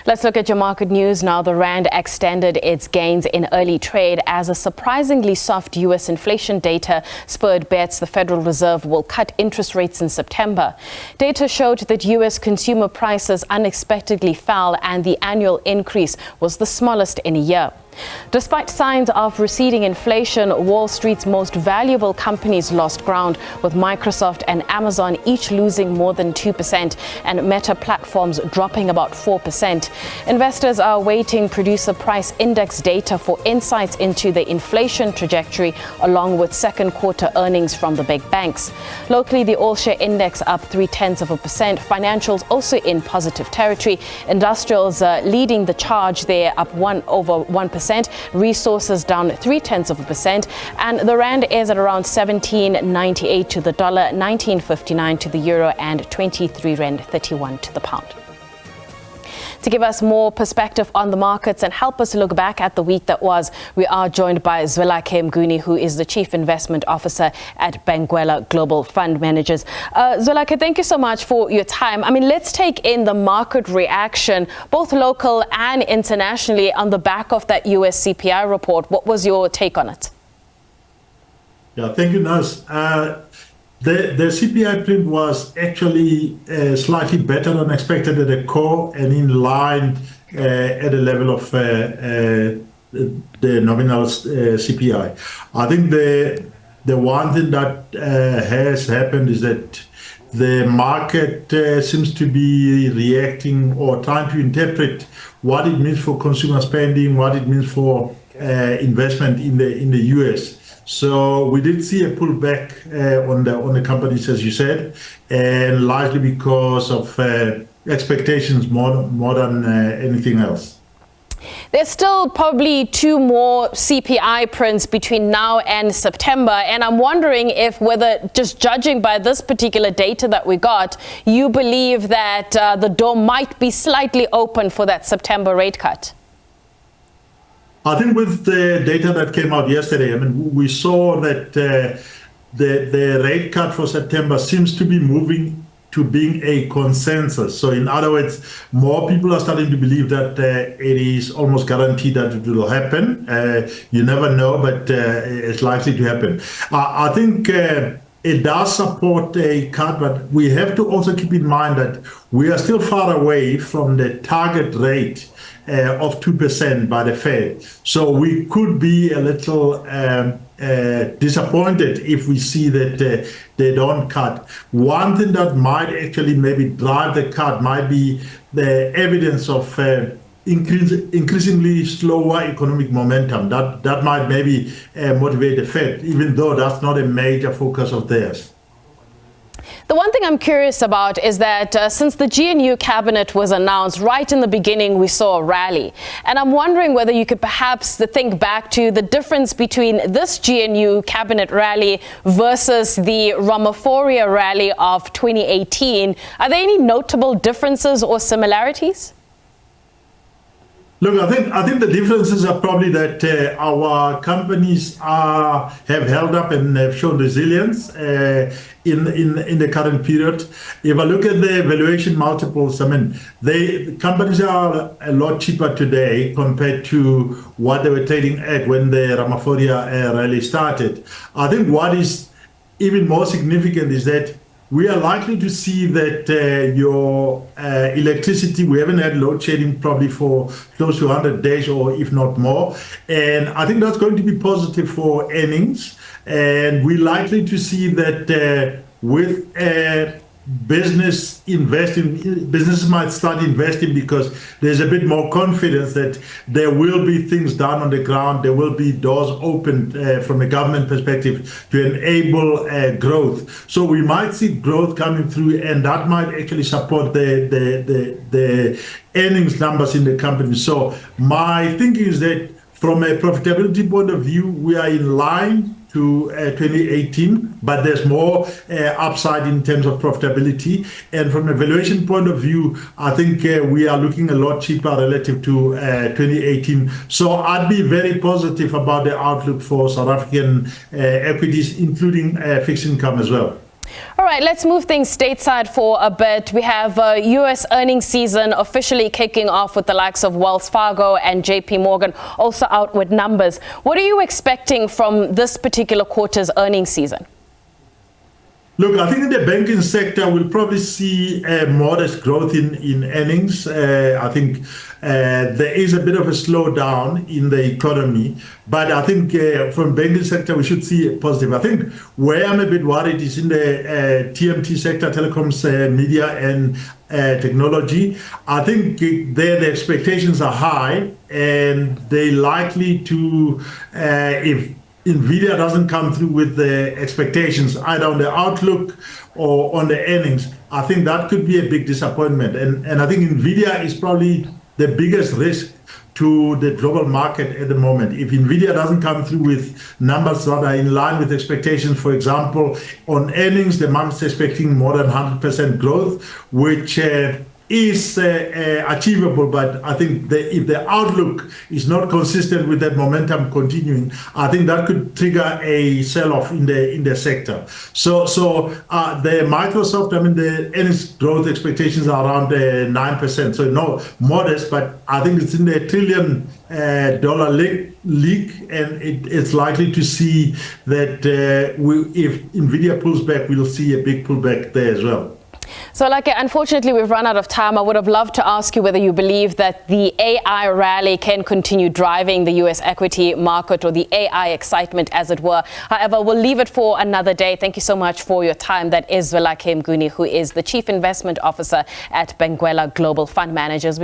Let's look at your market news now. The Rand extended its gains in early trade as a surprisingly soft U.S. inflation data spurred bets the Federal Reserve will cut interest rates in September. Data showed that U.S. consumer prices unexpectedly fell and the annual increase was the smallest in a year. Despite signs of receding inflation, Wall Street's most valuable companies lost ground, with Microsoft and Amazon each losing more than 2% and Meta Platforms dropping about 4%. Investors are awaiting producer price index data for insights into the inflation trajectory, along with second quarter earnings from the big banks. Locally, the all-share index up 0.3%. Financials also in positive territory. Industrials leading the charge there, up over 1%. Resources down 0.3%, and the Rand is at around 17.98 to the dollar, 19.59 to the euro, and 23 Rand 31 to the pound. To give us more perspective on the markets and help us look back at the week that was, we are joined by Zwelakhe Mnguni, who is the Chief Investment Officer at Benguela Global Fund Managers. Zwelakhe, thank you so much for your time. I mean, let's take in the market reaction, both local and internationally, on the back of that US CPI report. What was your take on it? Yeah, thank you, Naz. The CPI print was actually slightly better than expected at the core and in line at the level of the nominal CPI. I think the one thing that has happened is that the market seems to be reacting or trying to interpret what it means for consumer spending, what it means for investment in the US. So we did see a pullback on the companies, as you said, and largely because of expectations more than anything else. There's still probably 2 more CPI prints between now and September, and I'm wondering if, whether just judging by this particular data that we got, you believe that the door might be slightly open for that September rate cut. I think with the data that came out yesterday, I mean, we saw that the rate cut for September seems to be moving to being a consensus. So in other words, more people are starting to believe that it is almost guaranteed that it will happen. You never know, but it's likely to happen. I think it does support a cut, but we have to also keep in mind that we are still far away from the target rate of 2% by the Fed. So we could be a little disappointed if we see that they don't cut. One thing that might actually maybe drive the cut might be the evidence of increasingly slower economic momentum. That might maybe motivate the Fed, even though that's not a major focus of theirs. The one thing I'm curious about is that since the GNU cabinet was announced, right in the beginning, we saw a rally. And I'm wondering whether you could perhaps think back to the difference between this GNU cabinet rally versus the Ramaphosa rally of 2018. Are there any notable differences or similarities? Look, I think the differences are probably that our companies have held up and have shown resilience in the current period. If I look at the valuation multiples, I mean, the companies are a lot cheaper today compared to what they were trading at when the Ramaphosa rally started. I think what is even more significant is that we are likely to see that your electricity, we haven't had load shedding probably for close to 100 days or if not more. And I think that's going to be positive for earnings. And we're likely to see that with businesses might start investing because there's a bit more confidence that there will be things done on the ground, there will be doors opened from a government perspective to enable growth. So we might see growth coming through, and that might actually support the earnings numbers in the company. So my thinking is that from a profitability point of view, we are in line to 2018, but there's more upside in terms of profitability. And from a valuation point of view, I think we are looking a lot cheaper relative to 2018. So I'd be very positive about the outlook for South African equities, including fixed income as well. All right, let's move things stateside for a bit. We have U.S. earnings season officially kicking off with the likes of Wells Fargo and JP Morgan also out with numbers. What are you expecting from this particular quarter's earnings season? Look, I think in the banking sector, we'll probably see a modest growth in earnings. I think there is a bit of a slowdown in the economy, but I think from banking sector, we should see a positive. I think where I'm a bit worried is in the TMT sector, telecoms, media, and technology. I think there the expectations are high, and they're likely to, if NVIDIA doesn't come through with the expectations, either on the outlook or on the earnings, I think that could be a big disappointment. And I think NVIDIA is probably the biggest risk to the global market at the moment. If NVIDIA doesn't come through with numbers that are in line with expectations, for example, on earnings, the market's expecting more than 100% growth, which is achievable, but I think if the outlook is not consistent with that momentum continuing, I think that could trigger a sell-off in the sector. So the Microsoft, I mean, the earnings growth expectations are around 9%, so no modest, but I think it's in the $1 trillion league, and it's likely to see that if NVIDIA pulls back, we'll see a big pullback there as well. So, unfortunately, we've run out of time. I would have loved to ask you whether you believe that the AI rally can continue driving the U.S. equity market, or the AI excitement, as it were. However, we'll leave it for another day. Thank you so much for your time. That is Zwelakhe Mnguni, who is the Chief Investment Officer at Benguela Global Fund Managers.